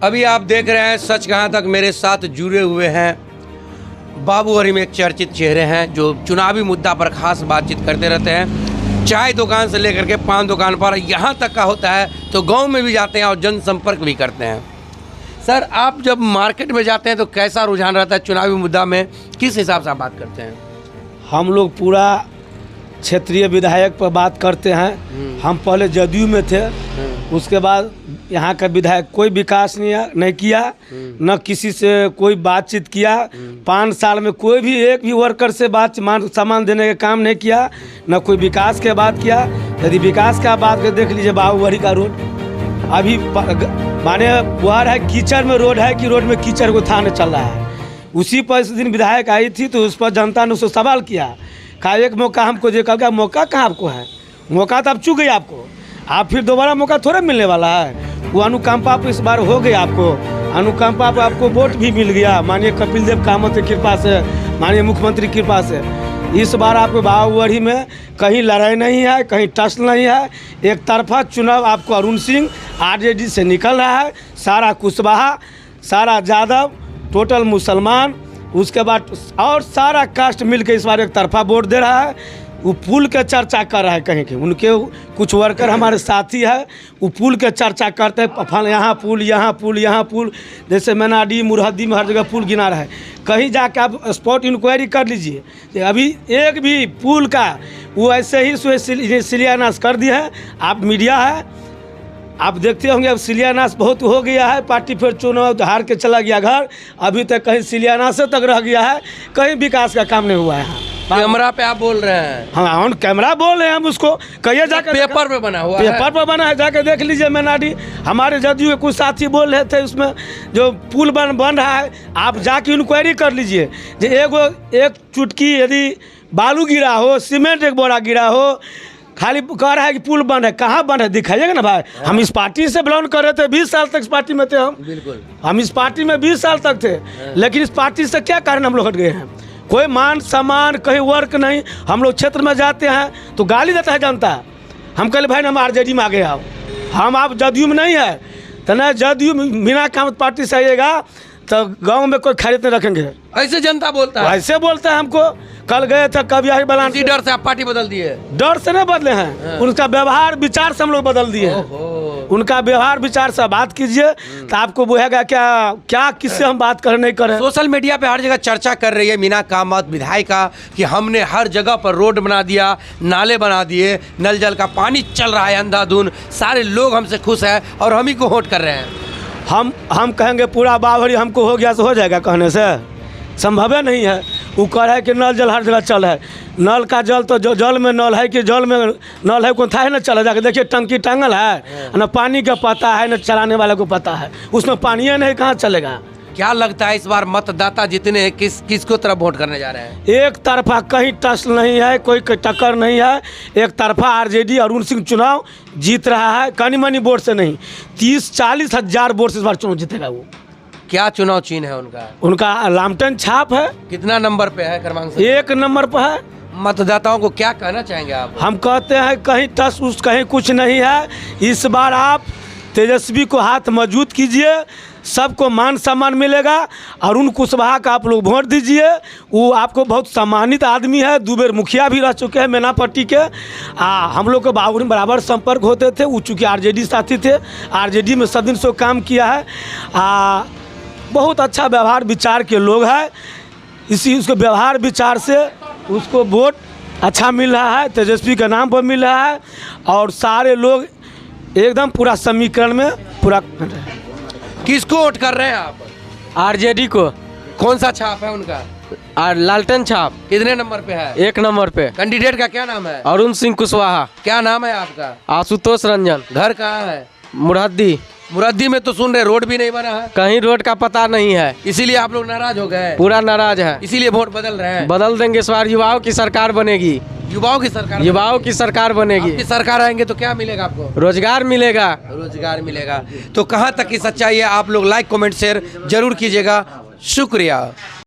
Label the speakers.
Speaker 1: अभी आप देख रहे हैं सच कहाँ तक। मेरे साथ जुड़े हुए हैं बाबू हरीम, एक चर्चित चेहरे हैं जो चुनावी मुद्दा पर खास बातचीत करते रहते हैं। चाय दुकान से लेकर के पान दुकान पर यहाँ तक का होता है तो गांव में भी जाते हैं और जनसंपर्क भी करते हैं। सर, आप जब मार्केट में जाते हैं तो कैसा रुझान रहता है चुनावी मुद्दा में, किस हिसाब से आप बात करते हैं?
Speaker 2: हम लोग पूरा क्षेत्रीय विधायक पर बात करते हैं। हम पहले जदयू में थे, उसके बाद यहाँ का विधायक कोई विकास नहीं किया, न किसी से कोई बातचीत किया। 5 साल में कोई भी एक भी वर्कर से सामान देने का काम नहीं किया, न कोई विकास के बात किया। यदि विकास का बात कर देख लीजिए बाबूबड़ी का रोड, अभी माने वह है कीचड़ में रोड है कि रोड में कीचड़ को थाने चल रहा है। उसी पर इस दिन विधायक आई थी तो उस पर जनता ने उसको सवाल किया, कहा एक मौका हमको दे। कहा मौका कहाँ आपको है, मौका तो अब चूक गई आपको, आप फिर दोबारा मौका थोड़ा मिलने वाला है। वो अनुकंपा इस बार हो गई आपको, अनुकंपा पर आपको वोट भी मिल गया माननीय कपिल देव कामत की कृपा से, माननीय मुख्यमंत्री की कृपा से। इस बार आपको बाबूबड़ी में कहीं लड़ाई नहीं है, कहीं टसल नहीं है। एक तरफा चुनाव आपको अरुण सिंह आरजेडी से निकल रहा है, सारा कुशवाहा, सारा यादव, टोटल मुसलमान, उसके बाद और सारा कास्ट मिलकर इस बार एक तरफा वोट दे रहा है। वो पुल के चर्चा कर रहा है, कहीं के उनके कुछ वर्कर हमारे साथी है, वो पुल के चर्चा करते हैं, यहाँ पुल, यहाँ पुल, यहाँ पुल, जैसे मैनाडी मुरहद्दी में हर जगह पुल गिना रहा है। कहीं जाके आप स्पॉट इंक्वायरी कर लीजिए, अभी एक भी पुल का वो ऐसे ही शिलान्यास कर दिया है। आप मीडिया है, आप देखते होंगे अब शिलान्यास बहुत हो गया है। पार्टी फिर चुनाव हार के चला गया घर, अभी तक कहीं शिलान्यास तक रह गया है, कहीं विकास का काम नहीं हुआ है।
Speaker 1: कैमरा पे आप बोल रहे हैं?
Speaker 2: हाँ, ऑन कैमरा बोल रहे हैं हम उसको, कहिए जाकर
Speaker 1: पेपर पे बना हुआ
Speaker 2: पेपर पे बना है, जाके देख लीजिए। मैनाडी हमारे जदयू के कुछ साथी बोल रहे थे उसमें जो पुल बन रहा है, आप जाके इंक्वायरी कर लीजिए। एक चुटकी यदि बालू गिरा हो, सीमेंट एक बोरा गिरा हो, खाली कह रहा है कि पुल बंद है, कहाँ बंद है दिखाइएगा ना भाई। हम इस पार्टी से बिलोंग कर रहे थे, 20 साल तक इस पार्टी में थे हम।
Speaker 1: बिल्कुल,
Speaker 2: हम इस पार्टी में 20 साल तक थे, लेकिन इस पार्टी से क्या कारण हम लोग हट गए हैं? कोई मान सम्मान, कहीं वर्क नहीं। हम लोग क्षेत्र में जाते हैं तो गाली देता है जनता। हम कहले भाई हम आरजेडी में आ गए, आओ हम आप जदयू में नहीं है तो ना जदयू बिना कामत पार्टी से आइएगा तो गांव में कोई खरीद नहीं रखेंगे।
Speaker 1: ऐसे जनता बोलता है,
Speaker 2: ऐसे बोलता है हमको। कल गए थे कभी आई बलान,
Speaker 1: इसी डर से आप पार्टी बदल दिए?
Speaker 2: डर से नहीं बदले हैं, उनका व्यवहार विचार से हम लोग बदल दिए हैं। उनका व्यवहार विचार से बात कीजिए तो आपको बुझेगा क्या किससे हम बात करें नहीं करें।
Speaker 1: सोशल मीडिया पे हर जगह चर्चा कर रही है मीना कामत विधायिका कि हमने हर जगह पर रोड बना दिया, नाले बना दिए, नल जल का पानी चल रहा है अंधाधुंध, सारे लोग हमसे खुश हैं और हम ही को वोट कर रहे हैं।
Speaker 2: हम कहेंगे पूरा बाबरी हमको हो गया तो हो जाएगा, कहने से संभव नहीं है। वो कह रहा है कि नल जल हर जगह चल है, नल का जल तो जल में नल है कि जल में नल है, कौन था है ना चला जाके देखिए टंकी टांगल है ना, पानी का पता है ना चलाने वाले को पता है, उसमें पानी नहीं, कहाँ चलेगा।
Speaker 1: क्या लगता है इस बार मतदाता जितने किसको तरफ वोट करने जा रहे हैं?
Speaker 2: एक तरफा, कहीं टसल नहीं है, कोई टक्कर नहीं है। एक तरफा आरजेडी अरुण सिंह चुनाव जीत रहा है, कनी मनी वोट से नहीं, 30-40 हजार वोट से इस बार चुनाव जीतेगा वो।
Speaker 1: क्या चुनाव चिन्ह है
Speaker 2: उनका लामटन छाप है।
Speaker 1: कितना नंबर पे है क्रमांक?
Speaker 2: 1 नंबर पर है।
Speaker 1: मतदाताओं को क्या कहना चाहेंगे आप?
Speaker 2: हम कहते हैं कहीं टस उस कहीं कुछ नहीं है। इस बार आप तेजस्वी को हाथ मजबूत कीजिए, सबको मान सम्मान मिलेगा। अरुण कुशवाहा का आप लोग वोट दीजिए, वो आपको बहुत सम्मानित आदमी है, 2 बार मुखिया भी रह चुके हैं मेनापट्टी के। हम लोग के बाबू बराबर संपर्क होते थे, वो चूँकि आरजेडी साथी थे, आरजेडी में सब दिन से काम किया है। बहुत अच्छा व्यवहार विचार के लोग हैं, उसके व्यवहार विचार से उसको वोट अच्छा मिल रहा है, तेजस्वी के नाम पर मिल रहा है। और सारे लोग एकदम पूरा समीकरण में पूरा।
Speaker 1: किसको वोट कर रहे हैं आप?
Speaker 3: आरजेडी को।
Speaker 1: कौन सा छाप है उनका?
Speaker 3: लालटेन छाप।
Speaker 1: कितने नंबर पे है?
Speaker 3: 1 नंबर पे।
Speaker 1: कैंडिडेट का क्या नाम है?
Speaker 3: अरुण सिंह कुशवाहा।
Speaker 1: क्या नाम है आपका?
Speaker 3: आशुतोष रंजन।
Speaker 1: घर कहाँ है?
Speaker 3: मुरहद्दी
Speaker 1: में तो सुन रहे रोड भी नहीं बना है,
Speaker 3: कहीं रोड का पता नहीं है,
Speaker 1: इसीलिए आप लोग नाराज हो गए?
Speaker 3: पूरा नाराज है,
Speaker 1: इसीलिए वोट बदल रहे हैं?
Speaker 3: बदल देंगे इस बार, युवाओं की सरकार बनेगी।
Speaker 1: युवाओं की सरकार?
Speaker 3: युवाओं की सरकार बनेगी।
Speaker 1: आपकी सरकार आएंगे तो क्या मिलेगा आपको?
Speaker 3: रोजगार मिलेगा।
Speaker 1: रोजगार मिलेगा। तो कहाँ तक की सच्चाई है आप लोग लाइक कमेंट शेयर जरूर कीजिएगा। शुक्रिया।